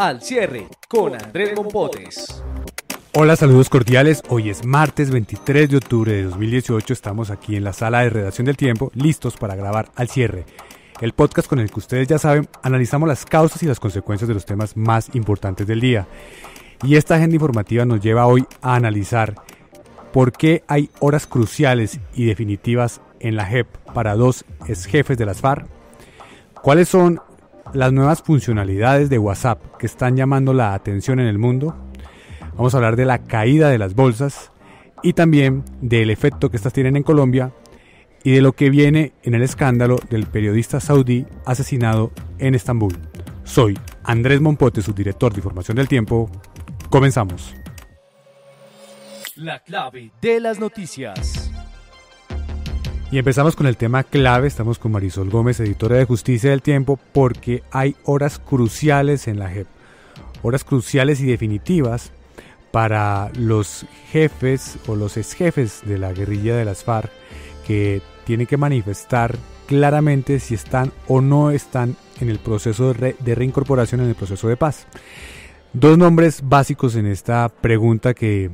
Al Cierre con Andrés Mompotes. Hola, saludos cordiales. Hoy es martes 23 de octubre de 2018. Estamos aquí en la sala de redacción del Tiempo, listos para grabar Al Cierre, el podcast con el que ustedes ya saben, analizamos las causas y las consecuencias de los temas más importantes del día. Y esta agenda informativa nos lleva hoy a analizar por qué hay horas cruciales y definitivas en la JEP para dos exjefes de las FARC, cuáles son las nuevas funcionalidades de WhatsApp que están llamando la atención en el mundo. Vamos a hablar de la caída de las bolsas y también del efecto que estas tienen en Colombia y de lo que viene en el escándalo del periodista saudí asesinado en Estambul. Soy Andrés Mompotes, subdirector de Información del Tiempo. Comenzamos. La clave de las noticias. Y empezamos con el tema clave. Estamos con Marisol Gómez, editora de Justicia del Tiempo, porque hay horas cruciales en la JEP. Horas cruciales y definitivas para los jefes o los exjefes de la guerrilla de las FARC, que tienen que manifestar claramente si están o no están en el proceso de reincorporación, en el proceso de paz. Dos nombres básicos en esta pregunta que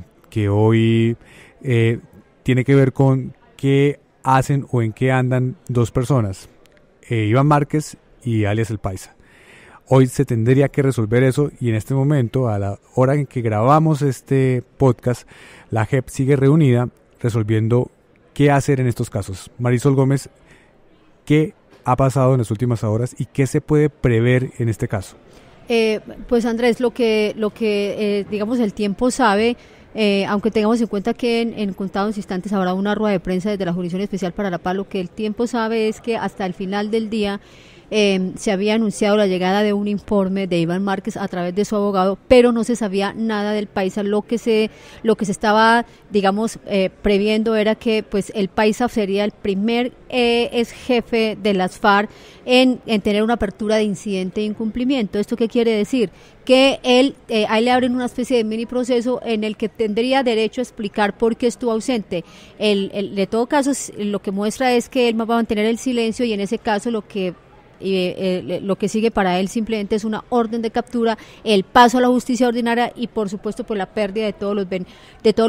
hoy tiene que ver con qué hacen o en qué andan dos personas, Iván Márquez y alias El Paisa. Hoy se tendría que resolver eso y en este momento, a la hora en que grabamos este podcast, la JEP sigue reunida resolviendo qué hacer en estos casos. Marisol Gómez, ¿qué ha pasado en las últimas horas y qué se puede prever en este caso? Pues Andrés, lo que digamos el tiempo sabe, aunque tengamos en cuenta que en contados instantes habrá una rueda de prensa desde la Jurisdicción Especial para la Paz, lo que el tiempo sabe es que hasta el final del día se había anunciado la llegada de un informe de Iván Márquez a través de su abogado, pero no se sabía nada del Paisa. Lo que se estaba, digamos, previendo era que pues el Paisa sería el primer ex jefe de las FARC en tener una apertura de incidente de incumplimiento. ¿Esto qué quiere decir? Que ahí le abren una especie de mini proceso en el que tendría derecho a explicar por qué estuvo ausente. De todo caso, lo que muestra es que él va a mantener el silencio y en ese caso lo que sigue para él simplemente es una orden de captura, el paso a la justicia ordinaria y por supuesto por la pérdida de todos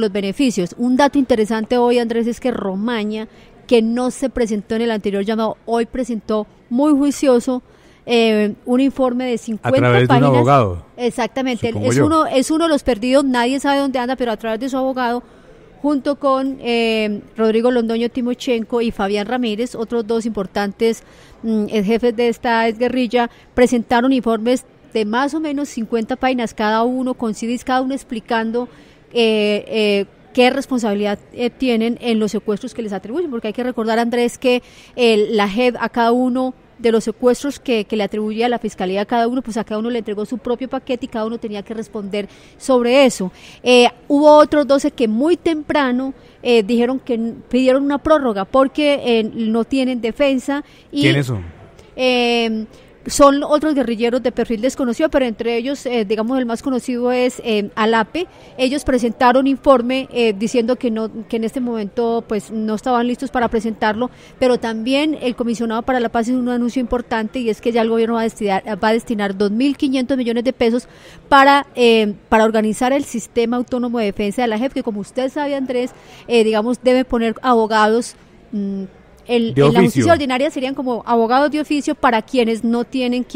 los beneficios. Un dato interesante hoy, Andrés, es que Romaña, que no se presentó en el anterior llamado, hoy presentó muy juicioso un informe de 50 páginas. ¿A través de un abogado? Exactamente, es uno de los perdidos, nadie sabe dónde anda, pero a través de su abogado, junto con Rodrigo Londoño Timochenko y Fabián Ramírez, otros dos importantes jefes de esta exguerrilla, presentaron informes de más o menos 50 páginas cada uno, con CDs, cada uno explicando qué responsabilidad tienen en los secuestros que les atribuyen, porque hay que recordar, Andrés, que la JEP a cada uno de los secuestros que le atribuía a la Fiscalía a cada uno, pues a cada uno le entregó su propio paquete y cada uno tenía que responder sobre eso. Hubo otros 12 que muy temprano dijeron que pidieron una prórroga porque no tienen defensa. ¿Quiénes son? Son otros guerrilleros de perfil desconocido, pero entre ellos, digamos, el más conocido es Alape. Ellos presentaron informe diciendo que en este momento pues no estaban listos para presentarlo, pero también el comisionado para la paz hizo un anuncio importante y es que ya el gobierno va a destinar 2.500 millones de pesos para organizar el sistema autónomo de defensa de la JEP, que como usted sabe, Andrés, digamos, debe poner abogados. En la justicia ordinaria serían como abogados de oficio para quienes no tienen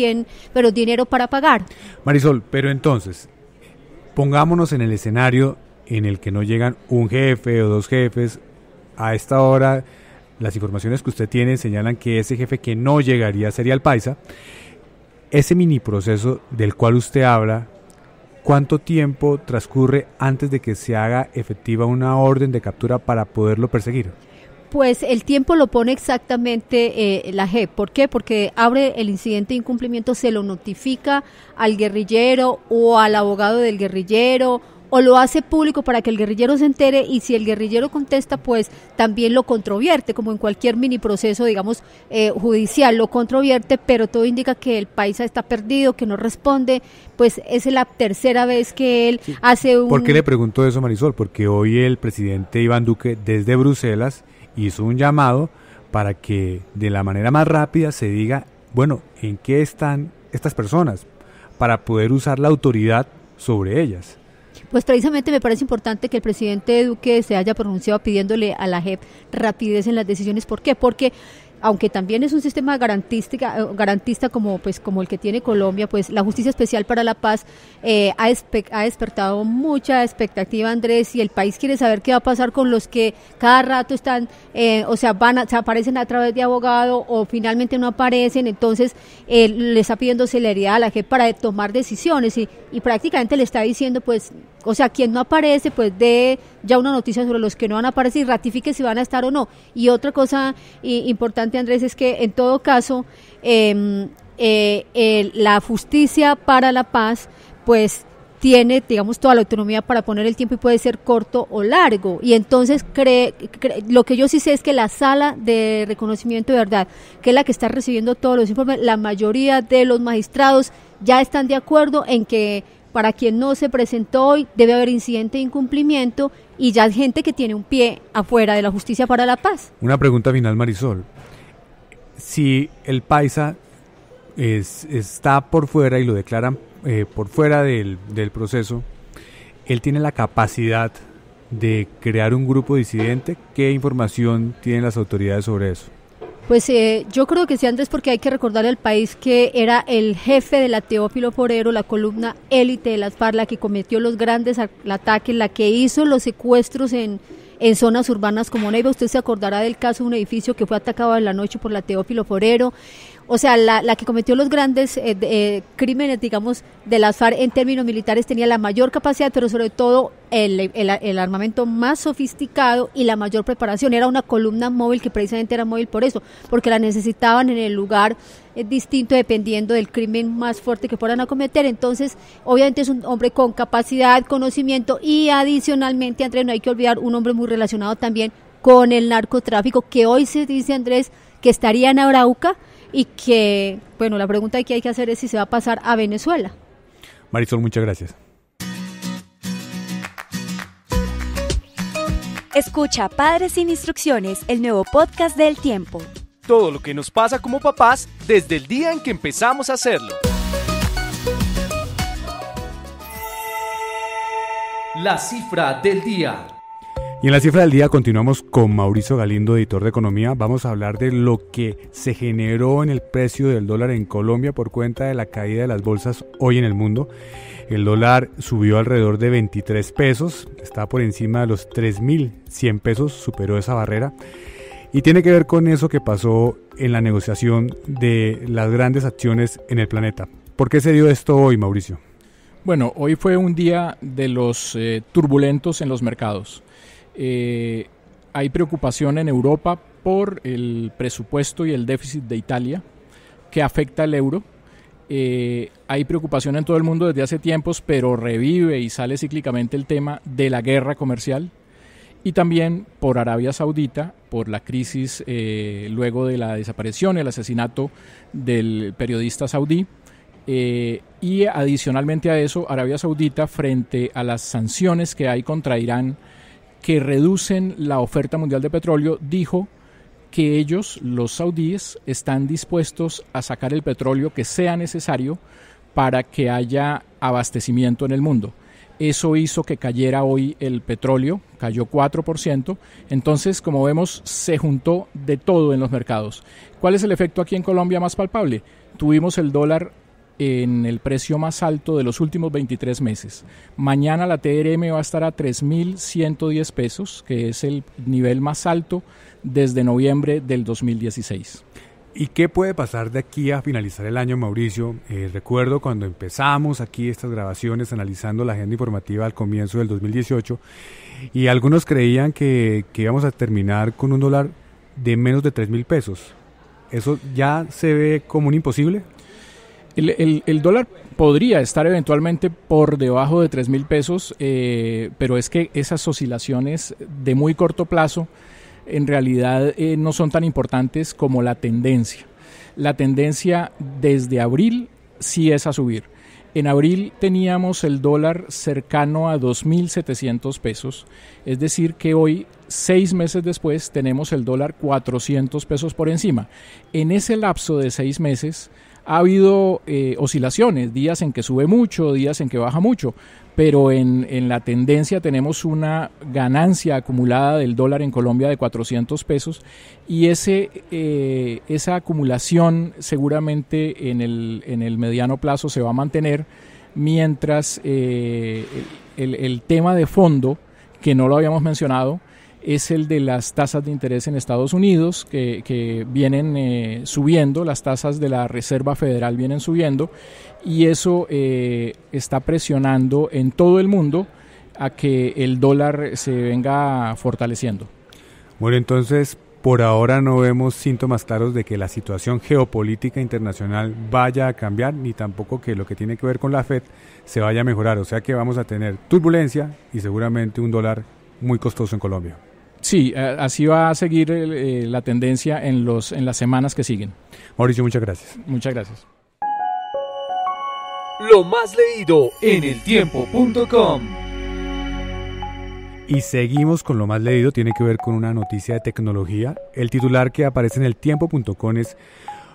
pero dinero para pagar. Marisol, pero entonces, pongámonos en el escenario en el que no llegan un jefe o dos jefes. A esta hora, las informaciones que usted tiene señalan que ese jefe que no llegaría sería el Paisa. Ese mini proceso del cual usted habla, ¿cuánto tiempo transcurre antes de que se haga efectiva una orden de captura para poderlo perseguir? Pues el tiempo lo pone exactamente la JEP. ¿Por qué? Porque abre el incidente de incumplimiento, se lo notifica al guerrillero o al abogado del guerrillero o lo hace público para que el guerrillero se entere, y si el guerrillero contesta, pues también lo controvierte, como en cualquier mini proceso, digamos, judicial, lo controvierte, pero todo indica que el Paisa está perdido, que no responde. Pues es la tercera vez que él hace un... ¿Por qué le pregunto eso, Marisol? Porque hoy el presidente Iván Duque, desde Bruselas, hizo un llamado para que de la manera más rápida se diga, bueno, ¿en qué están estas personas? para poder usar la autoridad sobre ellas. Pues precisamente me parece importante que el presidente Duque se haya pronunciado pidiéndole a la JEP rapidez en las decisiones. ¿Por qué? Porque aunque también es un sistema garantista como el que tiene Colombia, pues la Justicia Especial para la Paz ha despertado mucha expectativa, Andrés, y el país quiere saber qué va a pasar con los que cada rato están, se aparecen a través de abogado o finalmente no aparecen. Entonces le está pidiendo celeridad a la JEP para tomar decisiones y prácticamente le está diciendo, pues, quien no aparece, pues dé ya una noticia sobre los que no van a aparecer y ratifique si van a estar o no. Y otra cosa importante, Andrés, es que en todo caso la Justicia para la Paz pues tiene, digamos, toda la autonomía para poner el tiempo y puede ser corto o largo. Y entonces lo que yo sí sé es que la Sala de Reconocimiento de Verdad, que es la que está recibiendo todos los informes, la mayoría de los magistrados ya están de acuerdo en que para quien no se presentó hoy debe haber incidente de incumplimiento y ya hay gente que tiene un pie afuera de la Justicia para la Paz. Una pregunta final, Marisol. Si el paisa está por fuera y lo declaran por fuera del proceso, ¿él tiene la capacidad de crear un grupo disidente? ¿Qué información tienen las autoridades sobre eso? Pues yo creo que sí, Andrés, porque hay que recordarle al país que era el jefe de la Teófilo Forero, la columna élite de las FARC, la que cometió los grandes ataques, la que hizo los secuestros en zonas urbanas como Neiva. Usted se acordará del caso de un edificio que fue atacado en la noche por la Teófilo Forero. O sea, la que cometió los grandes crímenes, digamos, de las FARC en términos militares, tenía la mayor capacidad, pero sobre todo el armamento más sofisticado y la mayor preparación. Era una columna móvil que precisamente era móvil por eso, porque la necesitaban en el lugar distinto dependiendo del crimen más fuerte que fueran a cometer. Entonces, obviamente es un hombre con capacidad, conocimiento y adicionalmente, Andrés, no hay que olvidar, un hombre muy relacionado también con el narcotráfico, que hoy se dice, Andrés, que estaría en Arauca y que, bueno, la pregunta que hay que hacer es si se va a pasar a Venezuela. Marisol, muchas gracias. Escucha Padres sin Instrucciones, el nuevo podcast del Tiempo. Todo lo que nos pasa como papás desde el día en que empezamos a hacerlo. La cifra del día. Y en la cifra del día continuamos con Mauricio Galindo, editor de Economía. Vamos a hablar de lo que se generó en el precio del dólar en Colombia por cuenta de la caída de las bolsas hoy en el mundo. El dólar subió alrededor de 23 pesos, está por encima de los 3.100 pesos, superó esa barrera. Y tiene que ver con eso que pasó en la negociación de las grandes acciones en el planeta. ¿Por qué se dio esto hoy, Mauricio? Bueno, hoy fue un día de los turbulentos en los mercados. Hay preocupación en Europa por el presupuesto y el déficit de Italia que afecta al euro. Hay preocupación en todo el mundo desde hace tiempos, pero revive y sale cíclicamente el tema de la guerra comercial y también por Arabia Saudita, por la crisis luego de la desaparición y el asesinato del periodista saudí. Y adicionalmente a eso, Arabia Saudita, frente a las sanciones que hay contra Irán que reducen la oferta mundial de petróleo, dijo que ellos, los saudíes, están dispuestos a sacar el petróleo que sea necesario para que haya abastecimiento en el mundo. Eso hizo que cayera hoy el petróleo, cayó 4%. Entonces, como vemos, se juntó de todo en los mercados. ¿Cuál es el efecto aquí en Colombia más palpable? Tuvimos el dólar en el precio más alto de los últimos 23 meses. Mañana la TRM va a estar a 3.110 pesos, que es el nivel más alto desde noviembre del 2016. ¿Y qué puede pasar de aquí a finalizar el año, Mauricio? Recuerdo cuando empezamos aquí estas grabaciones analizando la agenda informativa al comienzo del 2018 y algunos creían que íbamos a terminar con un dólar de menos de 3.000 pesos. ¿Eso ya se ve como un imposible? El dólar podría estar eventualmente por debajo de 3.000 pesos, pero es que esas oscilaciones de muy corto plazo en realidad no son tan importantes como la tendencia. La tendencia desde abril sí es a subir. En abril teníamos el dólar cercano a 2.700 pesos, es decir que hoy, 6 meses después, tenemos el dólar 400 pesos por encima. En ese lapso de 6 meses Ha habido oscilaciones, días en que sube mucho, días en que baja mucho, pero en la tendencia tenemos una ganancia acumulada del dólar en Colombia de 400 pesos y esa acumulación seguramente en el mediano plazo se va a mantener, mientras el tema de fondo, que no lo habíamos mencionado, es el de las tasas de interés en Estados Unidos, que vienen subiendo, las tasas de la Reserva Federal vienen subiendo, y eso está presionando en todo el mundo a que el dólar se venga fortaleciendo. Bueno, entonces, por ahora no vemos síntomas claros de que la situación geopolítica internacional vaya a cambiar, ni tampoco que lo que tiene que ver con la Fed se vaya a mejorar, o sea que vamos a tener turbulencia y seguramente un dólar muy costoso en Colombia. Sí, así va a seguir la tendencia en las semanas que siguen. Mauricio, muchas gracias. Muchas gracias. Lo más leído en eltiempo.com. Y seguimos con lo más leído, tiene que ver con una noticia de tecnología. El titular que aparece en eltiempo.com es: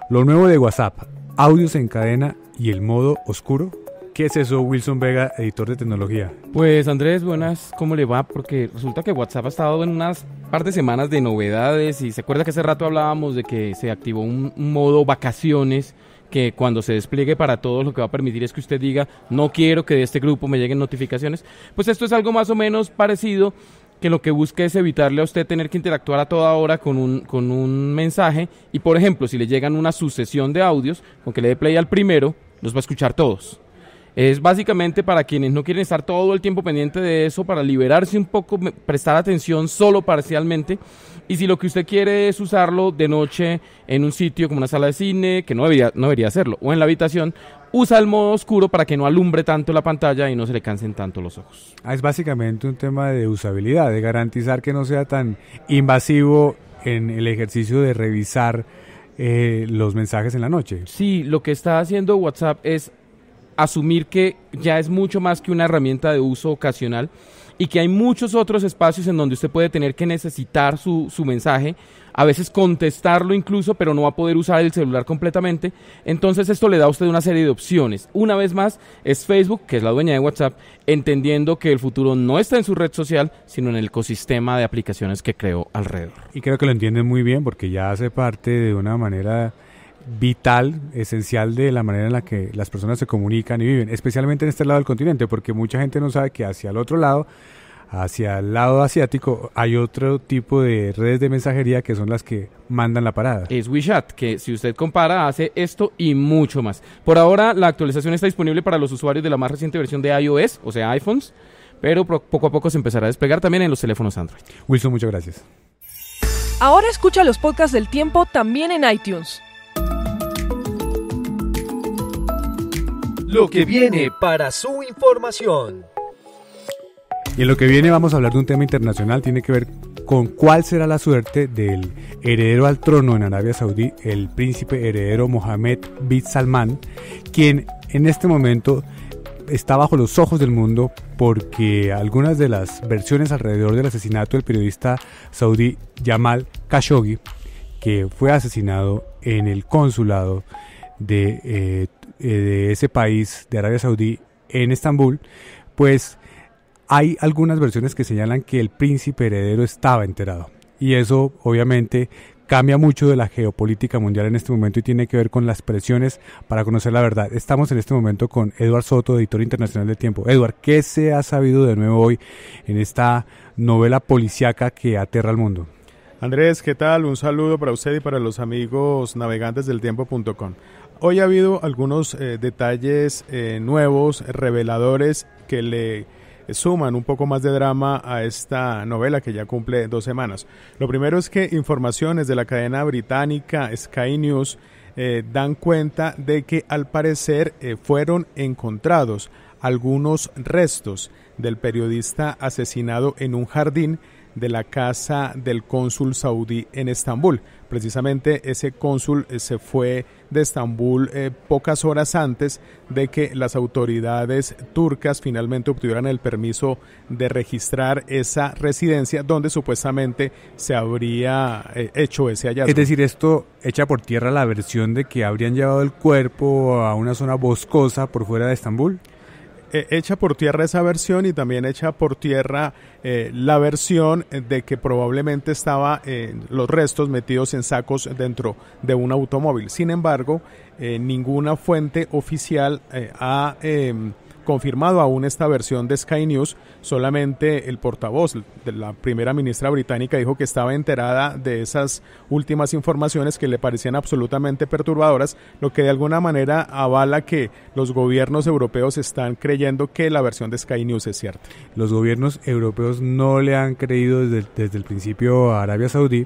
lo nuevo de WhatsApp, audios en cadena y el modo oscuro. ¿Qué es eso, Wilson Vega, editor de tecnología? Pues Andrés, buenas, ¿cómo le va? Porque resulta que WhatsApp ha estado en unas par de semanas de novedades y se acuerda que hace rato hablábamos de que se activó un modo vacaciones, que cuando se despliegue para todos lo que va a permitir es que usted diga: no quiero que de este grupo me lleguen notificaciones. Pues esto es algo más o menos parecido, que lo que busca es evitarle a usted tener que interactuar a toda hora con un mensaje, y por ejemplo, si le llegan una sucesión de audios, con que le dé play al primero, los va a escuchar todos. Es básicamente para quienes no quieren estar todo el tiempo pendiente de eso, para liberarse un poco, prestar atención solo parcialmente. Y si lo que usted quiere es usarlo de noche en un sitio como una sala de cine, que no debería hacerlo, o en la habitación, usa el modo oscuro para que no alumbre tanto la pantalla y no se le cansen tanto los ojos. Es básicamente un tema de usabilidad, de garantizar que no sea tan invasivo en el ejercicio de revisar los mensajes en la noche. Sí, lo que está haciendo WhatsApp es asumir que ya es mucho más que una herramienta de uso ocasional y que hay muchos otros espacios en donde usted puede tener que necesitar su mensaje, a veces contestarlo incluso, pero no va a poder usar el celular completamente. Entonces esto le da a usted una serie de opciones. Una vez más, es Facebook, que es la dueña de WhatsApp, entendiendo que el futuro no está en su red social, sino en el ecosistema de aplicaciones que creó alrededor. Y creo que lo entienden muy bien, porque ya hace parte de una manera vital, esencial de la manera en la que las personas se comunican y viven, especialmente en este lado del continente, porque mucha gente no sabe que hacia el otro lado, hacia el lado asiático, hay otro tipo de redes de mensajería que son las que mandan la parada. Es WeChat, que si usted compara hace esto y mucho más. Por ahora la actualización está disponible para los usuarios de la más reciente versión de iOS, o sea iPhones, pero poco a poco se empezará a despegar también en los teléfonos Android. Wilson, muchas gracias. Ahora escucha los podcasts del Tiempo también en iTunes. Lo que viene para su información. Y en lo que viene vamos a hablar de un tema internacional, tiene que ver con cuál será la suerte del heredero al trono en Arabia Saudí, el príncipe heredero Mohammed bin Salman, quien en este momento está bajo los ojos del mundo porque algunas de las versiones alrededor del asesinato del periodista saudí Jamal Khashoggi, que fue asesinado en el consulado de ese país de Arabia Saudí en Estambul, pues hay algunas versiones que señalan que el príncipe heredero estaba enterado, y eso obviamente cambia mucho de la geopolítica mundial en este momento y tiene que ver con las presiones para conocer la verdad. Estamos en este momento con Eduard Soto, editor internacional de Tiempo. Eduard, ¿qué se ha sabido de nuevo hoy en esta novela policíaca que aterra al mundo? Andrés, ¿qué tal? Un saludo para usted y para los amigos navegantes del tiempo.com. Hoy ha habido algunos detalles nuevos, reveladores, que le suman un poco más de drama a esta novela que ya cumple 2 semanas. Lo primero es que informaciones de la cadena británica Sky News dan cuenta de que al parecer fueron encontrados algunos restos del periodista asesinado en un jardín de la casa del cónsul saudí en Estambul. Precisamente ese cónsul se fue de Estambul pocas horas antes de que las autoridades turcas finalmente obtuvieran el permiso de registrar esa residencia donde supuestamente se habría hecho ese hallazgo. Es decir, esto echa por tierra la versión de que habrían llevado el cuerpo a una zona boscosa por fuera de Estambul. Echa por tierra esa versión y también echa por tierra la versión de que probablemente estaba los restos metidos en sacos dentro de un automóvil. Sin embargo, ninguna fuente oficial ha confirmado aún esta versión de Sky News. Solamente el portavoz de la primera ministra británica dijo que estaba enterada de esas últimas informaciones que le parecían absolutamente perturbadoras, lo que de alguna manera avala que los gobiernos europeos están creyendo que la versión de Sky News es cierta. Los gobiernos europeos no le han creído desde el principio a Arabia Saudí,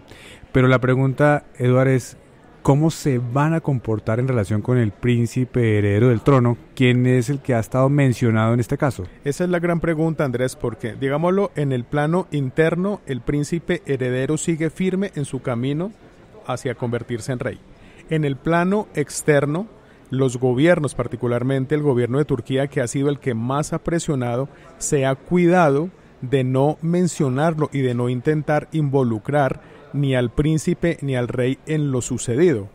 pero la pregunta, Eduard, es ¿cómo se van a comportar en relación con el príncipe heredero del trono? ¿Quién es el que ha estado mencionado en este caso? Esa es la gran pregunta, Andrés, porque, digámoslo, en el plano interno, el príncipe heredero sigue firme en su camino hacia convertirse en rey. En el plano externo, los gobiernos, particularmente el gobierno de Turquía, que ha sido el que más ha presionado, se ha cuidado de no mencionarlo y de no intentar involucrar ni al príncipe ni al rey en lo sucedido.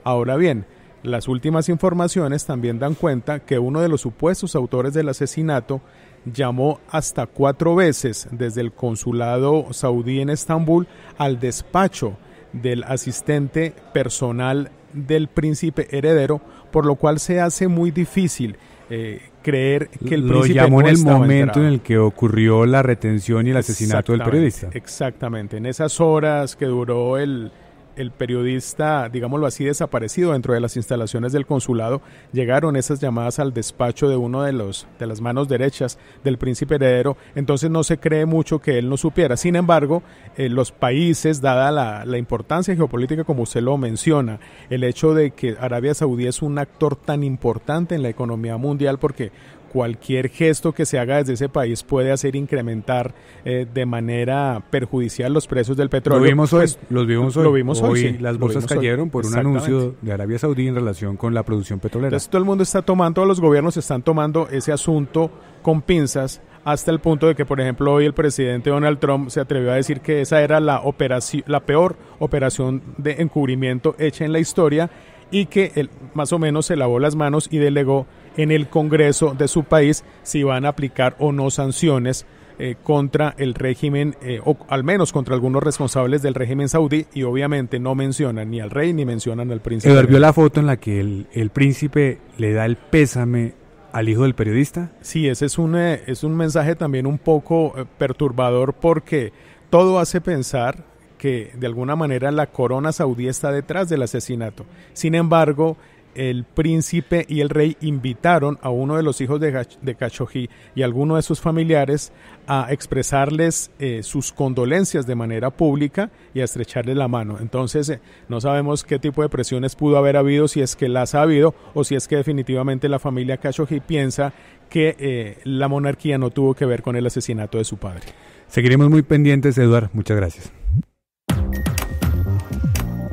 Ahora bien, las últimas informaciones también dan cuenta que uno de los supuestos autores del asesinato llamó hasta 4 veces desde el consulado saudí en Estambul al despacho del asistente personal del príncipe heredero, por lo cual se hace muy difícil creer que el príncipe lo llamó no en el estaba momento enterado. en el que ocurrió la retención y el asesinato del periodista. Exactamente, en esas horas que duró el periodista, digámoslo así, desaparecido dentro de las instalaciones del consulado, llegaron esas llamadas al despacho de uno de las manos derechas del príncipe heredero. Entonces no se cree mucho que él no supiera. Sin embargo, los países, dada la importancia geopolítica como usted lo menciona, el hecho de que Arabia Saudí es un actor tan importante en la economía mundial, porque cualquier gesto que se haga desde ese país puede hacer incrementar de manera perjudicial los precios del petróleo. Lo vimos hoy. Sí, las bolsas cayeron por un anuncio de Arabia Saudí en relación con la producción petrolera. Entonces todo el mundo todos los gobiernos están tomando ese asunto con pinzas, hasta el punto de que, por ejemplo, hoy el presidente Donald Trump se atrevió a decir que esa era la peor operación de encubrimiento hecha en la historia, y que él más o menos se lavó las manos y delegó en el Congreso de su país si van a aplicar o no sanciones contra el régimen, o al menos contra algunos responsables del régimen saudí, y obviamente no mencionan ni al rey ni mencionan al príncipe. Eduardo, ¿vio la foto en la que el príncipe le da el pésame al hijo del periodista? Sí, ese es un mensaje también un poco perturbador, porque todo hace pensar que de alguna manera la corona saudí está detrás del asesinato. Sin embargo, el príncipe y el rey invitaron a uno de los hijos de Khashoggi y a alguno de sus familiares a expresarles sus condolencias de manera pública y a estrecharles la mano. Entonces, no sabemos qué tipo de presiones pudo haber habido, si es que las ha habido o si es que definitivamente la familia Khashoggi piensa que la monarquía no tuvo que ver con el asesinato de su padre. Seguiremos muy pendientes, Eduard. Muchas gracias.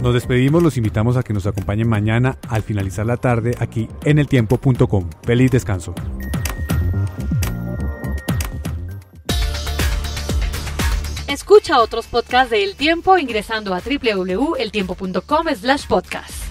Nos despedimos, los invitamos a que nos acompañen mañana al finalizar la tarde aquí en eltiempo.com. Feliz descanso. Escucha otros podcasts de El Tiempo ingresando a www.eltiempo.com/podcast.